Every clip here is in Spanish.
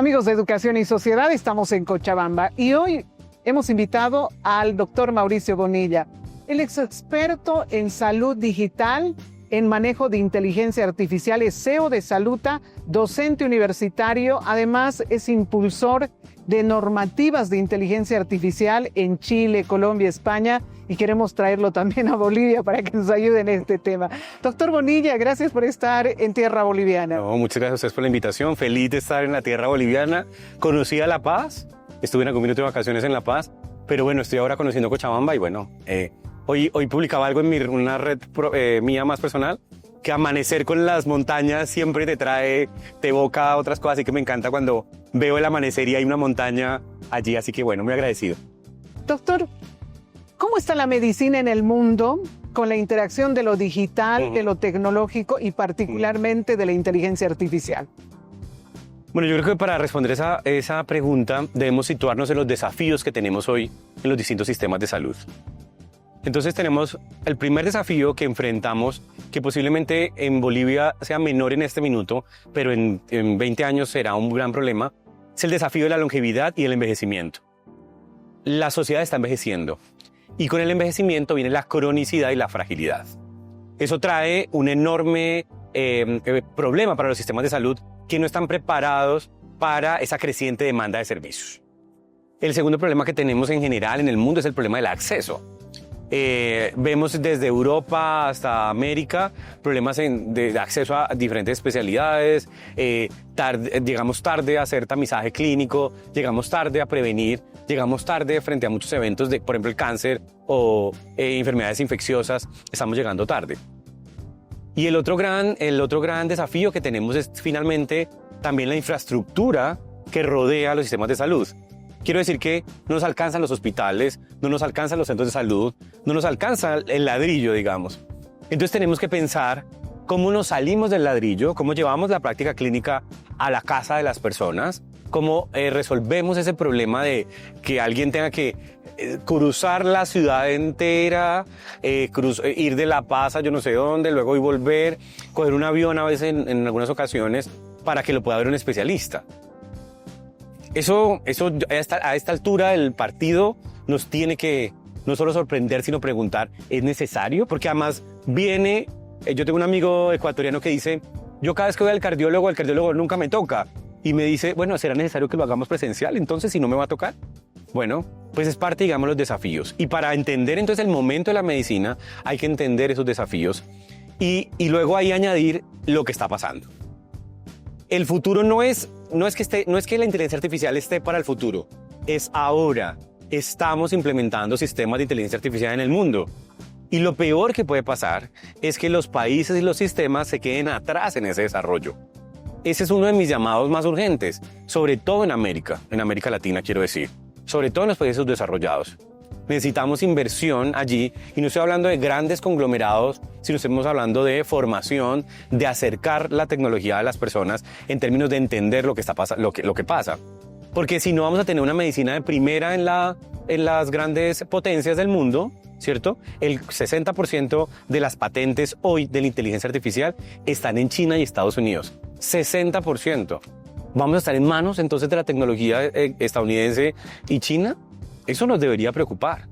Amigos de Educación y Sociedad, estamos en Cochabamba y hoy hemos invitado al doctor Mauricio Bonilla. Él es experto en salud digital, en manejo de inteligencia artificial, es CEO de Saluta, docente universitario, además es impulsor de normativas de inteligencia artificial en Chile, Colombia, España, y queremos traerlo también a Bolivia para que nos ayude en este tema. Doctor Bonilla, gracias por estar en tierra boliviana. No, muchas gracias a ustedes por la invitación. Feliz de estar en la tierra boliviana. Conocí a La Paz, estuve en algún minuto de vacaciones en La Paz, pero bueno, estoy ahora conociendo Cochabamba y bueno, hoy publicaba algo en una red mía más personal, que amanecer con las montañas siempre te evoca otras cosas, así que me encanta cuando veo el amanecer y hay una montaña allí, así que bueno, muy agradecido. Doctor, ¿cómo está la medicina en el mundo con la interacción de lo digital, de lo tecnológico y particularmente de la inteligencia artificial? Bueno, yo creo que para responder esa pregunta debemos situarnos en los desafíos que tenemos hoy en los distintos sistemas de salud. Entonces tenemos el primer desafío que enfrentamos, que posiblemente en Bolivia sea menor en este minuto, pero en 20 años será un gran problema, es el desafío de la longevidad y el envejecimiento. La sociedad está envejeciendo y con el envejecimiento viene la cronicidad y la fragilidad. Eso trae un enorme problema para los sistemas de salud que no están preparados para esa creciente demanda de servicios. El segundo problema que tenemos en general en el mundo es el problema del acceso. Vemos desde Europa hasta América problemas de acceso a diferentes especialidades, llegamos tarde a hacer tamizaje clínico, llegamos tarde a prevenir, llegamos tarde frente a muchos eventos por ejemplo el cáncer o enfermedades infecciosas, estamos llegando tarde. Y el otro gran desafío que tenemos es finalmente también la infraestructura que rodea los sistemas de salud. Quiero decir que no nos alcanzan los hospitales, no nos alcanzan los centros de salud, no nos alcanza el ladrillo, digamos. Entonces tenemos que pensar cómo nos salimos del ladrillo, cómo llevamos la práctica clínica a la casa de las personas, cómo resolvemos ese problema de que alguien tenga que cruzar la ciudad entera, ir de La Paz a yo no sé dónde, luego y volver, coger un avión a veces en algunas ocasiones para que lo pueda ver un especialista. Eso a esta altura el partido nos tiene que no solo sorprender, sino preguntar, ¿es necesario? Porque además yo tengo un amigo ecuatoriano que dice, yo cada vez que voy al cardiólogo, el cardiólogo nunca me toca. Y me dice, bueno, ¿será necesario que lo hagamos presencial? Entonces, si no me va a tocar. Bueno, pues es parte, digamos, los desafíos. Y para entender entonces el momento de la medicina, hay que entender esos desafíos y luego ahí añadir lo que está pasando. El futuro no es que la inteligencia artificial esté para el futuro, es ahora. Estamos implementando sistemas de inteligencia artificial en el mundo. Y lo peor que puede pasar es que los países y los sistemas se queden atrás en ese desarrollo. Ese es uno de mis llamados más urgentes, sobre todo en América Latina quiero decir, sobre todo en los países desarrollados. Necesitamos inversión allí, y no estoy hablando de grandes conglomerados, sino estamos hablando de formación, de acercar la tecnología a las personas en términos de entender lo que pasa. Porque si no vamos a tener una medicina de primera en las grandes potencias del mundo, ¿cierto? El 60% de las patentes hoy de la inteligencia artificial están en China y Estados Unidos. 60%. ¿Vamos a estar en manos entonces de la tecnología estadounidense y China? Eso nos debería preocupar.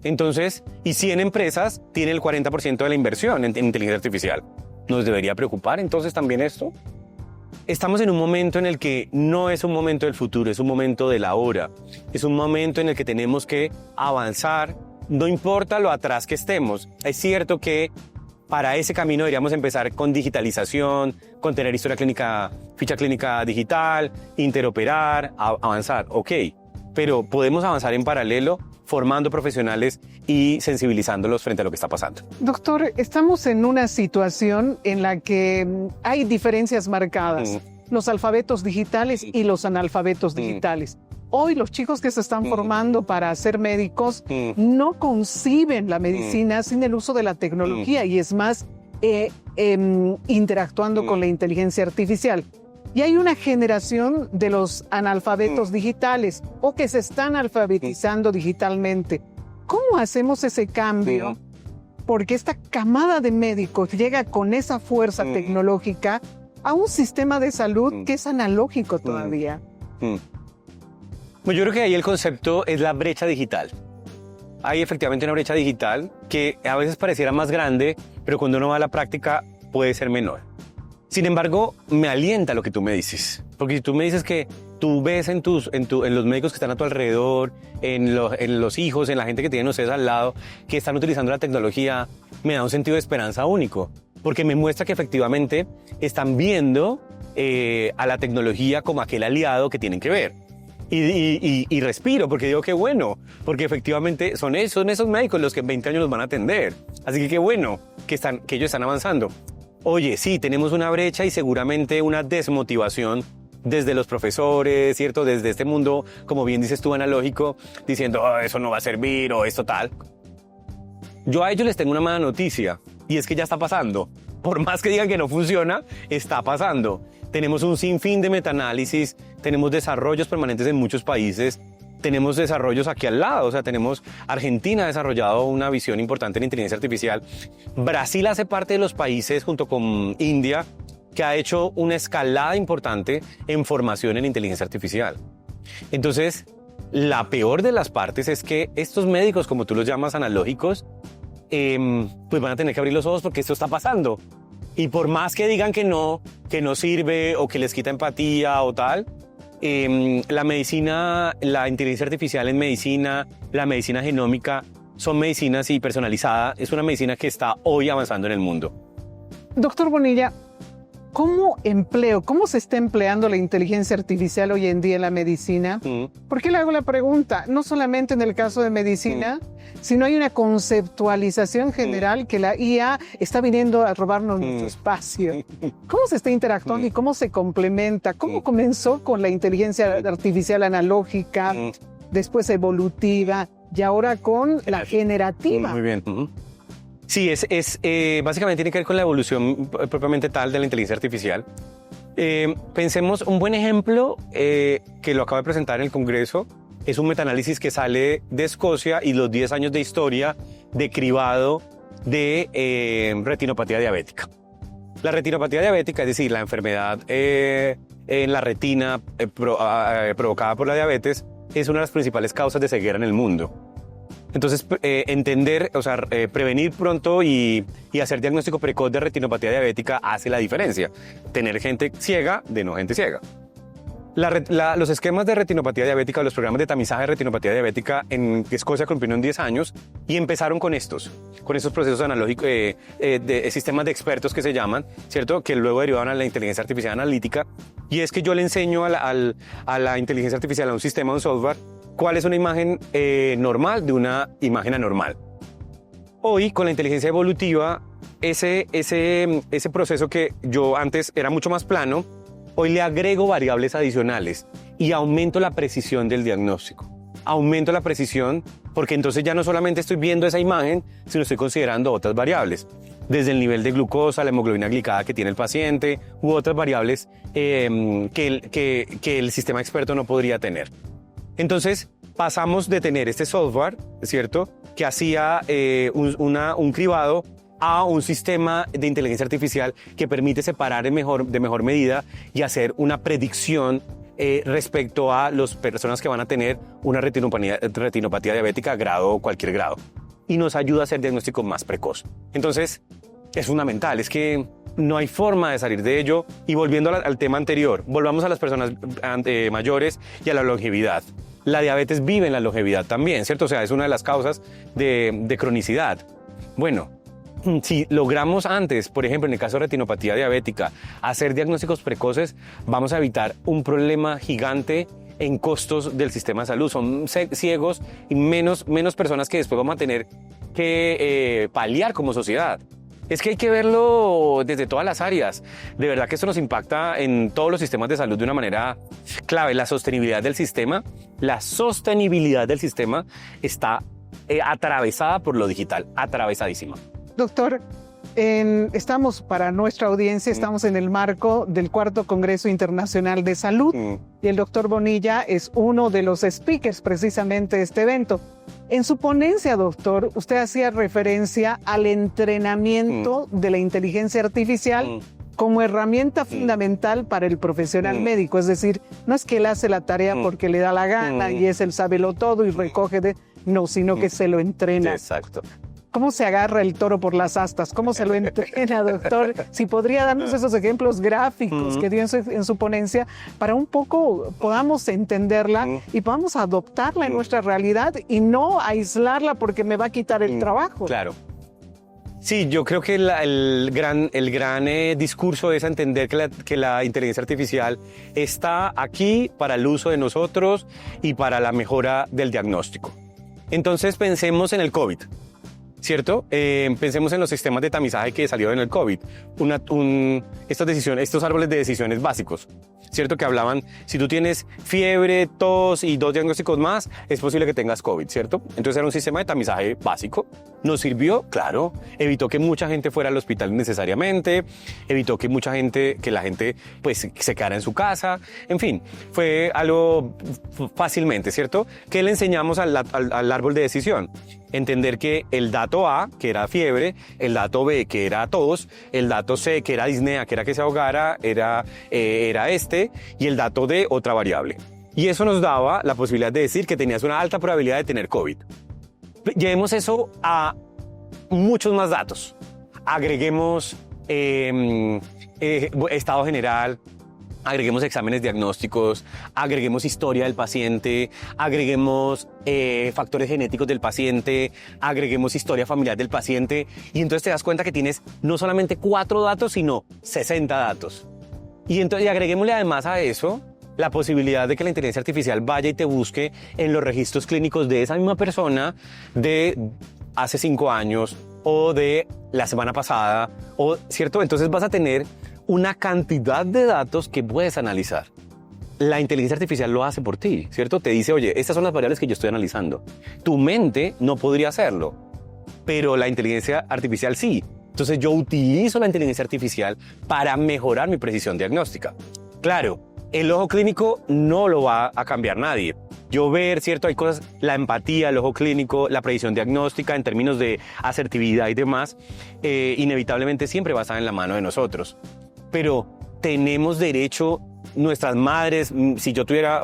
Entonces, y 100 empresas tienen el 40% de la inversión en inteligencia artificial. ¿Nos debería preocupar entonces también esto? Estamos en un momento en el que no es un momento del futuro, es un momento del ahora. Es un momento en el que tenemos que avanzar, no importa lo atrás que estemos. Es cierto que para ese camino deberíamos empezar con digitalización, con tener ficha clínica digital, interoperar, avanzar, ok. Pero podemos avanzar en paralelo formando profesionales y sensibilizándolos frente a lo que está pasando. Doctor, estamos en una situación en la que hay diferencias marcadas. Los alfabetos digitales y los analfabetos digitales. Hoy los chicos que se están formando para ser médicos no conciben la medicina sin el uso de la tecnología y es más interactuando con la inteligencia artificial. Y hay una generación de los analfabetos digitales o que se están alfabetizando digitalmente. ¿Cómo hacemos ese cambio? Porque esta camada de médicos llega con esa fuerza tecnológica a un sistema de salud que es analógico todavía. Pues yo creo que ahí el concepto es la brecha digital. Hay efectivamente una brecha digital que a veces pareciera más grande, pero cuando uno va a la práctica puede ser menor. Sin embargo, me alienta lo que tú me dices. Porque si tú me dices que tú ves en los médicos que están a tu alrededor, en los hijos, en la gente que tienen ustedes al lado, que están utilizando la tecnología, me da un sentido de esperanza único. Porque me muestra que efectivamente están viendo a la tecnología como aquel aliado que tienen que ver. Y respiro, porque digo, qué bueno, porque efectivamente son esos médicos los que en 20 años los van a atender. Así que qué bueno que ellos están avanzando. Oye, sí, tenemos una brecha y seguramente una desmotivación desde los profesores, ¿cierto? Desde este mundo, como bien dices tú, analógico, diciendo, oh, eso no va a servir o esto tal. Yo a ellos les tengo una mala noticia y es que ya está pasando. Por más que digan que no funciona, está pasando. Tenemos un sinfín de metaanálisis, tenemos desarrollos permanentes en muchos países, tenemos desarrollos aquí al lado, o sea, Argentina ha desarrollado una visión importante en inteligencia artificial. Brasil hace parte de los países, junto con India, que ha hecho una escalada importante en formación en inteligencia artificial. Entonces, la peor de las partes es que estos médicos, como tú los llamas analógicos, pues van a tener que abrir los ojos porque esto está pasando. Y por más que digan que no sirve o que les quita empatía o tal, la medicina, la inteligencia artificial en medicina, la medicina genómica, son medicinas y personalizada, es una medicina que está hoy avanzando en el mundo. Doctor Bonilla, ¿cómo se está empleando la inteligencia artificial hoy en día en la medicina? ¿Por qué le hago la pregunta? No solamente en el caso de medicina, sino hay una conceptualización general que la IA está viniendo a robarnos nuestro espacio. ¿Cómo se está interactuando y cómo se complementa? ¿Cómo comenzó con la inteligencia artificial analógica, después evolutiva y ahora con la generativa? Muy bien. Sí, básicamente tiene que ver con la evolución propiamente tal de la inteligencia artificial. Pensemos, un buen ejemplo que lo acabo de presentar en el Congreso es un metaanálisis que sale de Escocia y los 10 años de historia de cribado de retinopatía diabética. La retinopatía diabética, es decir, la enfermedad en la retina provocada por la diabetes, es una de las principales causas de ceguera en el mundo. Entonces, entender, o sea, prevenir pronto y hacer diagnóstico precoz de retinopatía diabética hace la diferencia. Tener gente ciega de no gente ciega. Los esquemas de retinopatía diabética, los programas de tamizaje de retinopatía diabética en Escocia cumplieron 10 años y empezaron con estos procesos analógicos, de sistemas de expertos que se llaman, ¿cierto? Que luego derivaron a la inteligencia artificial analítica. Y es que yo le enseño a la inteligencia artificial, a un sistema, a un software, cuál es una imagen normal de una imagen anormal. Hoy, con la inteligencia evolutiva, ese proceso que yo antes era mucho más plano, hoy le agrego variables adicionales y aumento la precisión del diagnóstico. Aumento la precisión porque entonces ya no solamente estoy viendo esa imagen, sino estoy considerando otras variables. Desde el nivel de glucosa, la hemoglobina glicada que tiene el paciente u otras variables que el sistema experto no podría tener. Entonces, pasamos de tener este software, ¿cierto?, que hacía un cribado a un sistema de inteligencia artificial que permite separar de mejor medida y hacer una predicción respecto a las personas que van a tener una retinopatía diabética cualquier grado. Y nos ayuda a hacer diagnóstico más precoz. Entonces, es fundamental, es que no hay forma de salir de ello. Y volviendo al tema anterior, volvamos a las personas mayores y a la longevidad. La diabetes vive en la longevidad también, ¿cierto? O sea, es una de las causas de cronicidad. Bueno, si logramos antes, por ejemplo, en el caso de retinopatía diabética, hacer diagnósticos precoces, vamos a evitar un problema gigante en costos del sistema de salud. Son ciegos y menos personas que después vamos a tener que paliar como sociedad. Es que hay que verlo desde todas las áreas. De verdad que esto nos impacta en todos los sistemas de salud de una manera clave. La sostenibilidad del sistema está atravesada por lo digital, atravesadísima. Doctor, estamos para nuestra audiencia, estamos en el marco del 4º Congreso Internacional de Salud y el doctor Bonilla es uno de los speakers precisamente de este evento. En su ponencia, doctor, usted hacía referencia al entrenamiento de la inteligencia artificial como herramienta fundamental para el profesional médico. Es decir, no es que él hace la tarea porque le da la gana y es el sábelo todo y recoge no, sino que se lo entrena. Exacto. ¿Cómo se agarra el toro por las astas? ¿Cómo se lo entrena, doctor? Si podría darnos esos ejemplos gráficos que dio en su ponencia para un poco podamos entenderla y podamos adoptarla en nuestra realidad y no aislarla porque me va a quitar el trabajo. Claro. Sí, yo creo que el gran discurso es entender que la inteligencia artificial está aquí para el uso de nosotros y para la mejora del diagnóstico. Entonces pensemos en el COVID. ¿Cierto? Pensemos en los sistemas de tamizaje que salieron en el COVID. Estos árboles de decisiones básicos, ¿cierto? Que hablaban, si tú tienes fiebre, tos y 2 diagnósticos más, es posible que tengas COVID, ¿cierto? Entonces era un sistema de tamizaje básico. ¿Nos sirvió? Claro. Evitó que mucha gente fuera al hospital innecesariamente, evitó que la gente pues se quedara en su casa. En fin, fue algo fácilmente, ¿cierto? ¿Qué le enseñamos al árbol de decisión? Entender que el dato A, que era fiebre, el dato B, que era tos, el dato C, que era disnea, que era que se ahogara, era y el dato D, otra variable. Y eso nos daba la posibilidad de decir que tenías una alta probabilidad de tener COVID. Llevemos eso a muchos más datos. Agreguemos estado general, agreguemos exámenes diagnósticos, agreguemos historia del paciente, agreguemos factores genéticos del paciente, agreguemos historia familiar del paciente y entonces te das cuenta que tienes no solamente 4 datos, sino 60 datos. Y agreguémosle además a eso la posibilidad de que la inteligencia artificial vaya y te busque en los registros clínicos de esa misma persona de hace 5 años o de la semana pasada, ¿cierto? Entonces vas a tener una cantidad de datos que puedes analizar. La inteligencia artificial lo hace por ti, ¿cierto? Te dice, oye, estas son las variables que yo estoy analizando. Tu mente no podría hacerlo, pero la inteligencia artificial sí. Entonces yo utilizo la inteligencia artificial para mejorar mi precisión diagnóstica. Claro, el ojo clínico no lo va a cambiar nadie. Yo ver, ¿cierto? Hay cosas, la empatía, el ojo clínico, la predicción diagnóstica en términos de asertividad y demás, inevitablemente siempre va a estar en la mano de nosotros. Pero tenemos derecho, nuestras madres, si yo tuviera,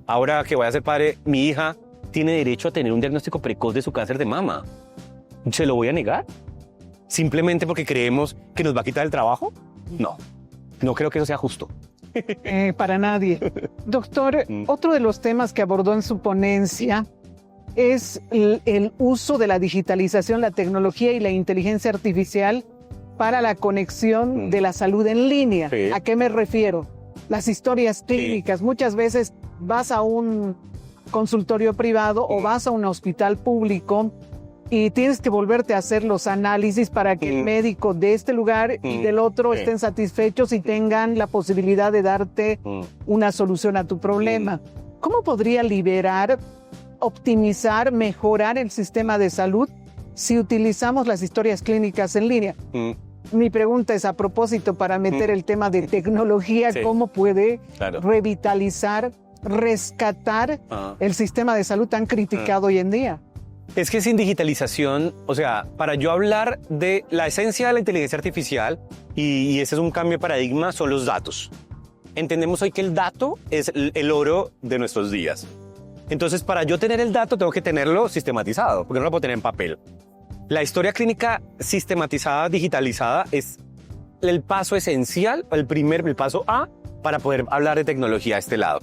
ahora que voy a ser padre, mi hija tiene derecho a tener un diagnóstico precoz de su cáncer de mama. ¿Se lo voy a negar? ¿Simplemente porque creemos que nos va a quitar el trabajo? No creo que eso sea justo. Para nadie. Doctor, otro de los temas que abordó en su ponencia es el uso de la digitalización, la tecnología y la inteligencia artificial para la conexión de la salud en línea. Sí. ¿A qué me refiero? Las historias clínicas. Sí. Muchas veces vas a un consultorio privado o vas a un hospital público y tienes que volverte a hacer los análisis para que el médico de este lugar y del otro estén satisfechos y tengan la posibilidad de darte una solución a tu problema. ¿Cómo podría liberar, optimizar, mejorar el sistema de salud si utilizamos las historias clínicas en línea? Mi pregunta es a propósito para meter el tema de tecnología, ¿cómo puede revitalizar, rescatar el sistema de salud tan criticado hoy en día? Es que sin digitalización, para yo hablar de la esencia de la inteligencia artificial, y ese es un cambio de paradigma, son los datos. Entendemos hoy que el dato es el oro de nuestros días. Entonces, para yo tener el dato, tengo que tenerlo sistematizado, porque no lo puedo tener en papel. La historia clínica sistematizada, digitalizada, es el paso esencial, el paso A, para poder hablar de tecnología a este lado.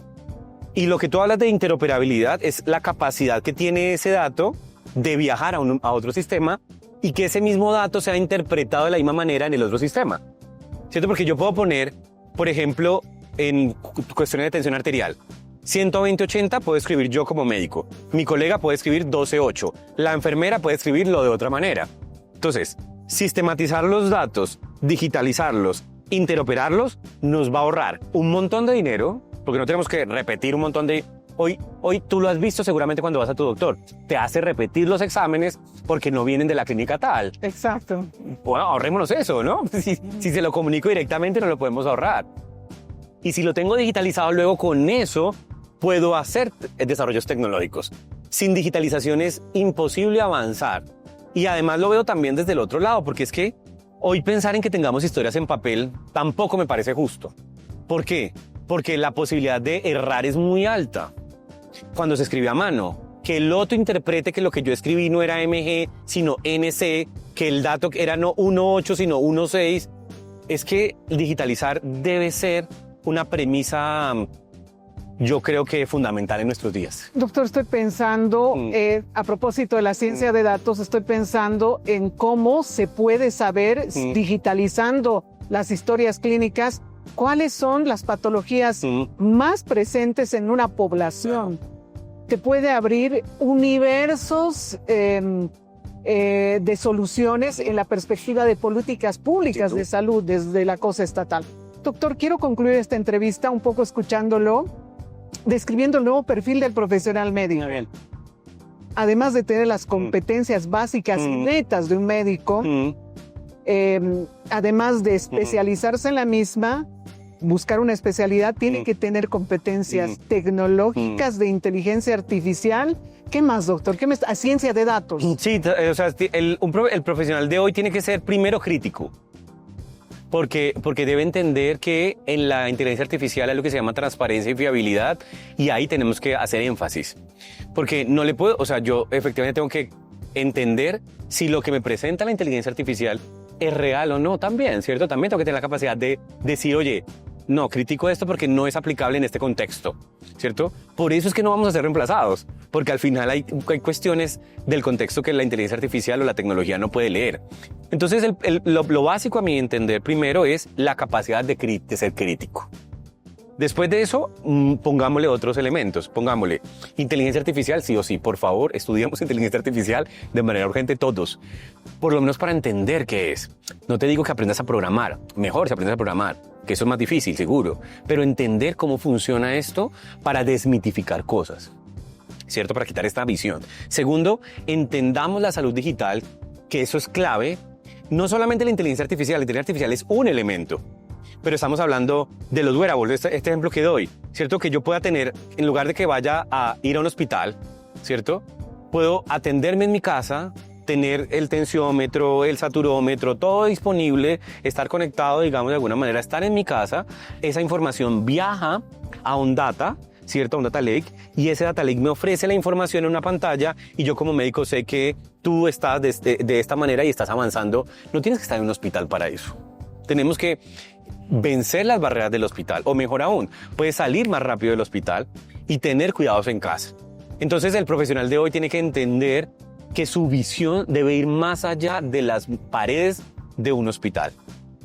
Y lo que tú hablas de interoperabilidad es la capacidad que tiene ese dato de viajar a otro sistema y que ese mismo dato sea interpretado de la misma manera en el otro sistema. ¿Cierto? Porque yo puedo poner, por ejemplo, en cuestiones de tensión arterial, 120/80 puedo escribir yo como médico. Mi colega puede escribir 12/8. La enfermera puede escribirlo de otra manera. Entonces, sistematizar los datos, digitalizarlos, interoperarlos, nos va a ahorrar un montón de dinero, porque no tenemos que repetir un montón de... Hoy tú lo has visto seguramente cuando vas a tu doctor. Te hace repetir los exámenes porque no vienen de la clínica tal. Exacto. Bueno, ahorrémonos eso, ¿no? Si se lo comunico directamente, no lo podemos ahorrar. Y si lo tengo digitalizado, luego con eso puedo hacer desarrollos tecnológicos. Sin digitalización es imposible avanzar. Y además lo veo también desde el otro lado, porque es que Hoy pensar en que tengamos historias en papel tampoco me parece justo. ¿Por qué? Porque la posibilidad de errar es muy alta. Cuando se escribe a mano, que el otro interprete que lo que yo escribí no era MG, sino NC, que el dato era no 1.8, sino 1.6, es que digitalizar debe ser una premisa, yo creo que fundamental en nuestros días. Doctor, estoy pensando, a propósito de la ciencia de datos, estoy pensando en cómo se puede saber, digitalizando las historias clínicas, cuáles son las patologías más presentes en una población. Te puede abrir universos de soluciones en la perspectiva de políticas públicas de salud desde la cosa estatal. Doctor, quiero concluir esta entrevista un poco escuchándolo, describiendo el nuevo perfil del profesional médico. Bien. Además de tener las competencias básicas y netas de un médico, además de especializarse en la misma, buscar una especialidad, tiene que tener competencias tecnológicas de inteligencia artificial. ¿Qué más, doctor? ¿Qué más? Ciencia de datos. Sí, o sea, el profesional de hoy tiene que ser primero crítico. Porque debe entender que en la inteligencia artificial hay lo que se llama transparencia y fiabilidad, y ahí tenemos que hacer énfasis. Porque no le puedo, o sea, yo efectivamente tengo que entender si lo que me presenta la inteligencia artificial es real o no también, ¿cierto? También tengo que tener la capacidad de decir, oye, no, critico esto porque no es aplicable en este contexto, ¿cierto? Por eso es que no vamos a ser reemplazados, porque al final hay cuestiones del contexto que la inteligencia artificial o la tecnología no puede leer. Entonces, lo básico a mi entender primero es la capacidad de ser crítico. Después de eso, pongámosle otros elementos. Pongámosle inteligencia artificial, sí o sí. Por favor, estudiamos inteligencia artificial de manera urgente todos. Por lo menos para entender qué es. No te digo que aprendas a programar. Mejor si aprendes a programar, que eso es más difícil, seguro. Pero entender cómo funciona esto para desmitificar cosas, ¿cierto? Para quitar esta visión. Segundo, entendamos la salud digital, que eso es clave. No solamente la inteligencia artificial es un elemento. Pero estamos hablando de los wearables, este ejemplo que doy, ¿cierto? Que yo pueda tener, en lugar de que vaya a ir a un hospital, ¿cierto? Puedo atenderme en mi casa, tener el tensiómetro, el saturómetro, todo disponible, estar conectado, digamos, de alguna manera, estar en mi casa. Esa información viaja a un data, ¿cierto? A un data lake, y ese data lake me ofrece la información en una pantalla, y yo como médico sé que tú estás de esta manera y estás avanzando. No tienes que estar en un hospital para eso. Tenemos que vencer las barreras del hospital, o mejor aún, puedes salir más rápido del hospital y tener cuidados en casa. Entonces el profesional de hoy tiene que entender que su visión debe ir más allá de las paredes de un hospital.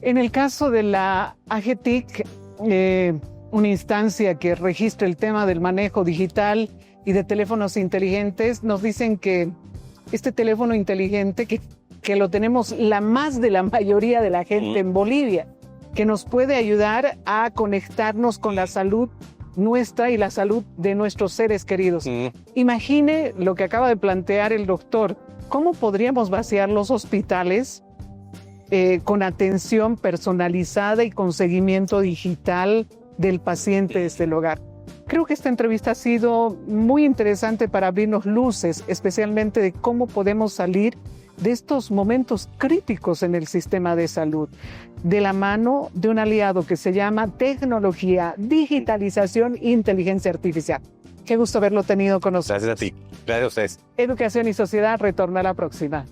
En el caso de la AGTIC, una instancia que registra el tema del manejo digital y de teléfonos inteligentes, nos dicen que este teléfono inteligente, que lo tenemos más de la mayoría de la gente en Bolivia, que nos puede ayudar a conectarnos con la salud nuestra y la salud de nuestros seres queridos. Imagine lo que acaba de plantear el doctor. ¿Cómo podríamos vaciar los hospitales con atención personalizada y con seguimiento digital del paciente desde el hogar? Creo que esta entrevista ha sido muy interesante para abrirnos luces, especialmente de cómo podemos salir de estos momentos críticos en el sistema de salud, de la mano de un aliado que se llama tecnología, digitalización e inteligencia artificial. Qué gusto haberlo tenido con nosotros. Gracias a ti. Gracias a ustedes. Educación y Sociedad retorna a la próxima.